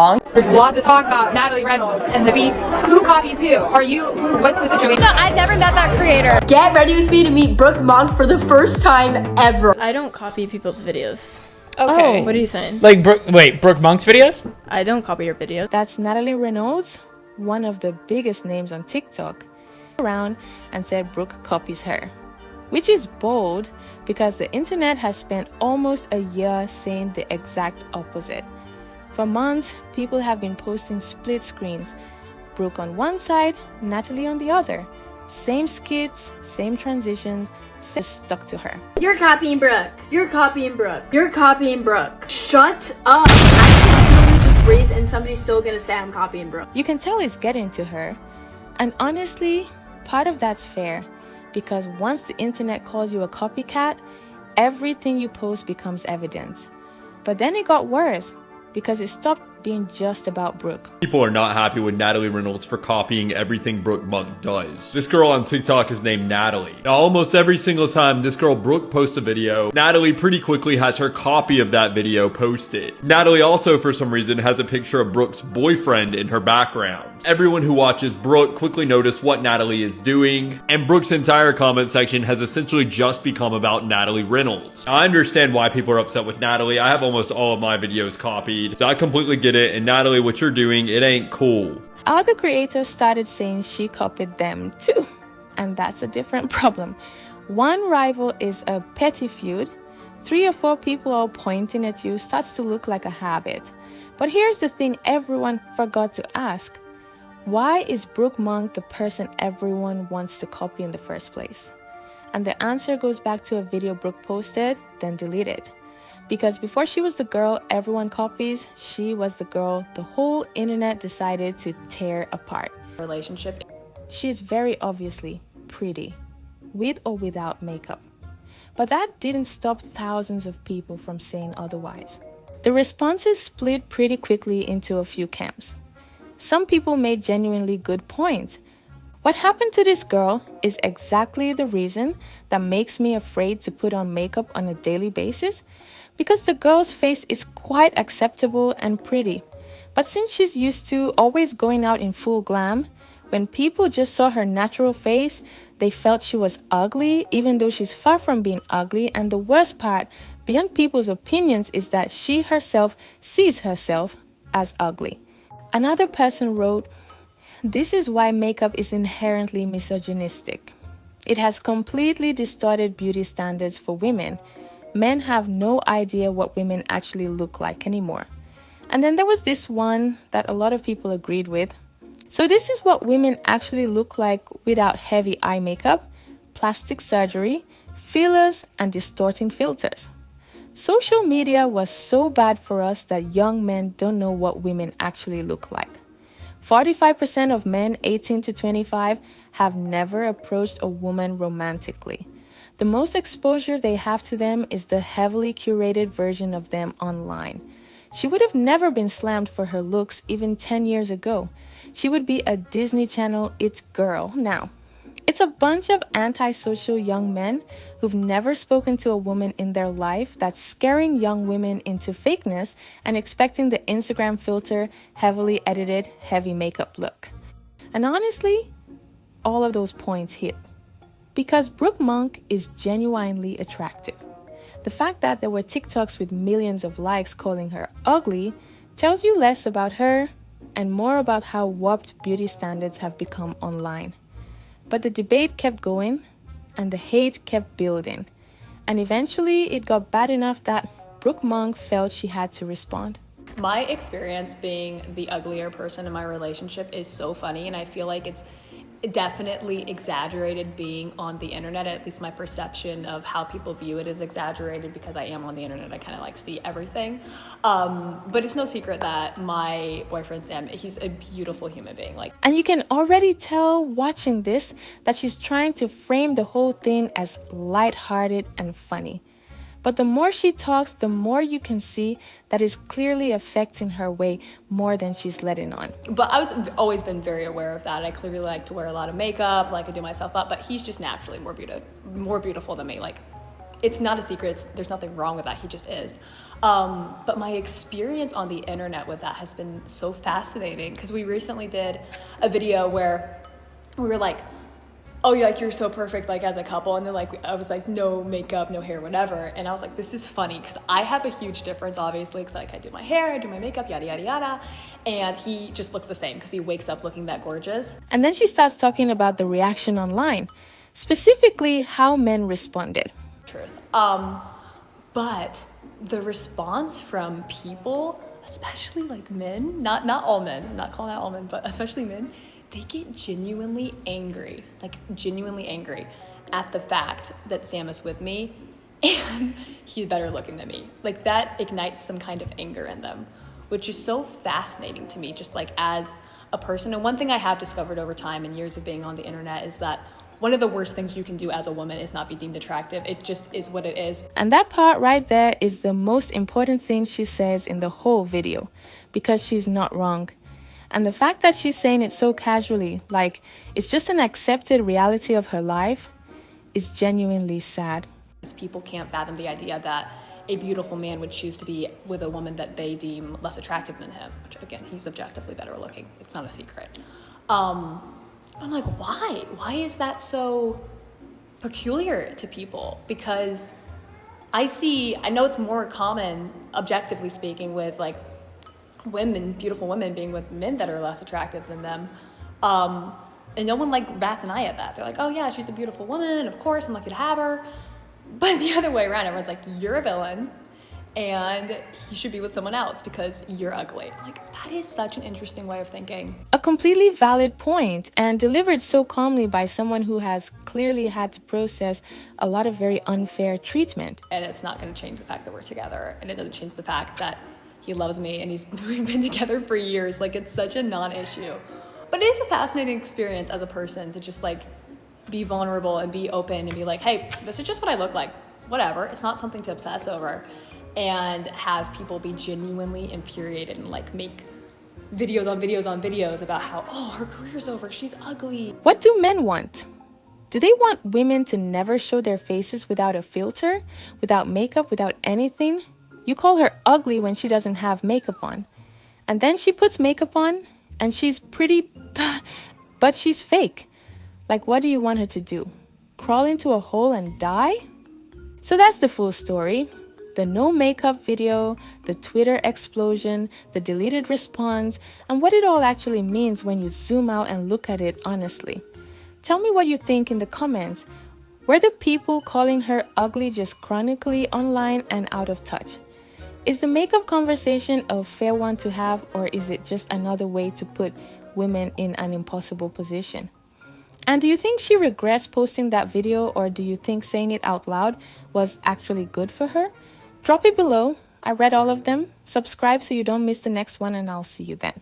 There's lots of talk about Natalie Reynolds and the beef. Who copies who? What's the situation? No, I've never met that creator. Get ready with me to meet Brooke Monk for the first time ever. I don't copy people's videos. Okay. What are you saying? Like, Brooke Monk's videos? I don't copy your videos. That's Natalie Reynolds, one of the biggest names on TikTok, around and said Brooke copies her, which is bold because the internet has spent almost a year saying the exact opposite. For months, people have been posting split screens, Brooke on one side, Natalie on the other. Same skits, same transitions, stuck to her. You're copying Brooke. You're copying Brooke. You're copying Brooke. Shut up. I can literally just breathe and somebody's still gonna say I'm copying Brooke. You can tell it's getting to her. And honestly, part of that's fair. Because once the internet calls you a copycat, everything you post becomes evidence. But then it got worse because it stopped being just about Brooke. People are not happy with Natalie Reynolds for copying everything Brooke Monk does. This girl on TikTok is named Natalie. Now, almost every single time this girl Brooke posts a video, Natalie pretty quickly has her copy of that video posted. Natalie also, for some reason, has a picture of Brooke's boyfriend in her background. Everyone who watches Brooke quickly noticed what Natalie is doing, and Brooke's entire comment section has essentially just become about Natalie Reynolds. Now, I understand why people are upset with Natalie. I have almost all of my videos copied, so I completely get it. And Natalie, what you're doing, it ain't cool. Other creators started saying she copied them too, and that's a different problem. One rival is a petty feud. 3 or 4 people all pointing at you starts to look like a habit. But here's the thing everyone forgot to ask. Why is Brooke Monk the person everyone wants to copy in the first place? And the answer goes back to a video Brooke posted, then deleted. Because before she was the girl everyone copies, she was the girl the whole internet decided to tear apart. Relationship. She's very obviously pretty, with or without makeup. But that didn't stop thousands of people from saying otherwise. The responses split pretty quickly into a few camps. Some people made genuinely good points. What happened to this girl is exactly the reason that makes me afraid to put on makeup on a daily basis, because the girl's face is quite acceptable and pretty. But since she's used to always going out in full glam, when people just saw her natural face, they felt she was ugly, even though she's far from being ugly. And the worst part, beyond people's opinions, is that she herself sees herself as ugly. Another person wrote, "This is why makeup is inherently misogynistic. It has completely distorted beauty standards for women. Men have no idea what women actually look like anymore." And then there was this one that a lot of people agreed with. "So this is what women actually look like without heavy eye makeup, plastic surgery, fillers, and distorting filters. Social media was so bad for us that young men don't know what women actually look like. 45% of men 18 to 25 have never approached a woman romantically. The most exposure they have to them is the heavily curated version of them online. She would have never been slammed for her looks even 10 years ago. She would be a Disney Channel it girl now." It's a bunch of antisocial young men who've never spoken to a woman in their life that's scaring young women into fakeness and expecting the Instagram filter, heavily edited, heavy makeup look. And honestly, all of those points hit. Because Brooke Monk is genuinely attractive. The fact that there were TikToks with millions of likes calling her ugly tells you less about her and more about how warped beauty standards have become online. But the debate kept going and the hate kept building. And eventually it got bad enough that Brooke Monk felt she had to respond. My experience being the uglier person in my relationship is so funny, and I feel like it's definitely exaggerated being on the internet. At least my perception of how people view it is exaggerated because I am on the internet. I kind of like see everything. But it's no secret that my boyfriend Sam, he's a beautiful human being. And you can already tell watching this that she's trying to frame the whole thing as lighthearted and funny. But the more she talks, the more you can see that is clearly affecting her way more than she's letting on. But I've always been very aware of that. I clearly like to wear a lot of makeup, like I do myself up, but he's just naturally more beautiful than me. Like, it's not a secret. There's nothing wrong with that. He just is. But my experience on the internet with that has been so fascinating because we recently did a video where we were like, oh, you're so perfect, like as a couple. And then like, I was like, no makeup, no hair, whatever. And I was like, this is funny because I have a huge difference, obviously, because like I do my hair, I do my makeup, yada, yada, yada. And he just looks the same because he wakes up looking that gorgeous. And then she starts talking about the reaction online, specifically how men responded. Truth. But the response from people, especially like men, not all men, I'm not calling out all men, but especially men, they get genuinely angry at the fact that Sam is with me and he's better looking than me. Like that ignites some kind of anger in them, which is so fascinating to me, just like as a person. And one thing I have discovered over time and years of being on the internet is that one of the worst things you can do as a woman is not be deemed attractive. It just is what it is. And that part right there is the most important thing she says in the whole video, because she's not wrong. And the fact that she's saying it so casually, like it's just an accepted reality of her life, is genuinely sad. People can't fathom the idea that a beautiful man would choose to be with a woman that they deem less attractive than him, which again, he's objectively better looking. It's not a secret. I'm like, why? Why is that so peculiar to people? Because I know it's more common, objectively speaking, with like women, beautiful women being with men that are less attractive than them. And no one like bats an eye at that. They're like, oh yeah, she's a beautiful woman, of course, I'm lucky to have her. But the other way around, everyone's like, you're a villain and you should be with someone else because you're ugly. Like, that is such an interesting way of thinking. A completely valid point, and delivered so calmly by someone who has clearly had to process a lot of very unfair treatment. And it's not going to change the fact that we're together, and it doesn't change the fact that he loves me and we've been together for years. Like, it's such a non-issue. But it is a fascinating experience as a person to just like be vulnerable and be open and be like, hey, this is just what I look like, whatever. It's not something to obsess over. And have people be genuinely infuriated and like make videos on videos on videos about how, oh, her career's over, she's ugly. What do men want? Do they want women to never show their faces without a filter, without makeup, without anything? You call her ugly when she doesn't have makeup on. And then she puts makeup on and she's pretty, but she's fake. Like, what do you want her to do? Crawl into a hole and die? So that's the full story. The no makeup video, the Twitter explosion, the deleted response, and what it all actually means when you zoom out and look at it honestly. Tell me what you think in the comments. Were the people calling her ugly just chronically online and out of touch? Is the makeup conversation a fair one to have, or is it just another way to put women in an impossible position? And do you think she regrets posting that video, or do you think saying it out loud was actually good for her? Drop it below. I read all of them. Subscribe so you don't miss the next one, and I'll see you then.